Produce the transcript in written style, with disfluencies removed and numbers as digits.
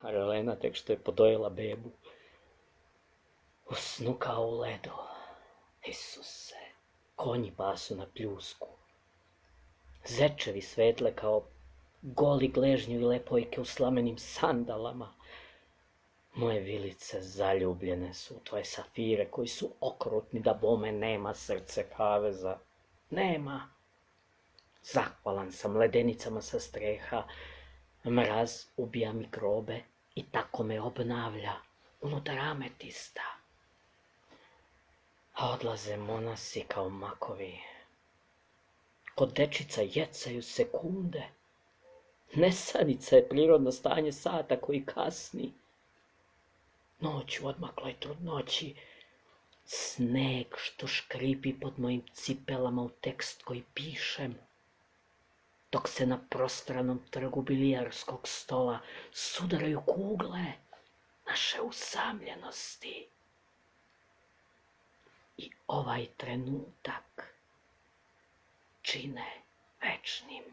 Arelena tek što je podojila bebu, usnu kao u ledu. Isuse, konji pasu na pljusku. Zečevi svetle kao goli gležnjevi lepojke u slamenim sandalama. Moje vilice zaljubljene su u tvoje safire koji su okrutni da bome nema srce kaveza. Nema. Zahvalan sam ledenicama sa streha. Mraz ubija mikrobe i tako me obnavlja unutar ametista. A odlaze monasi kao makovi. Kod dečica jecaju sekunde. Nesanica je prirodno stanje sata koji kasni. Noć u odmakloj trudnoći. Sneg što škripi pod mojim cipelama u tekst koji pišem. Dok se na prostranom trgu bilijarskog stola sudaraju kugle naše usamljenosti. I ovaj trenutak čine večnim.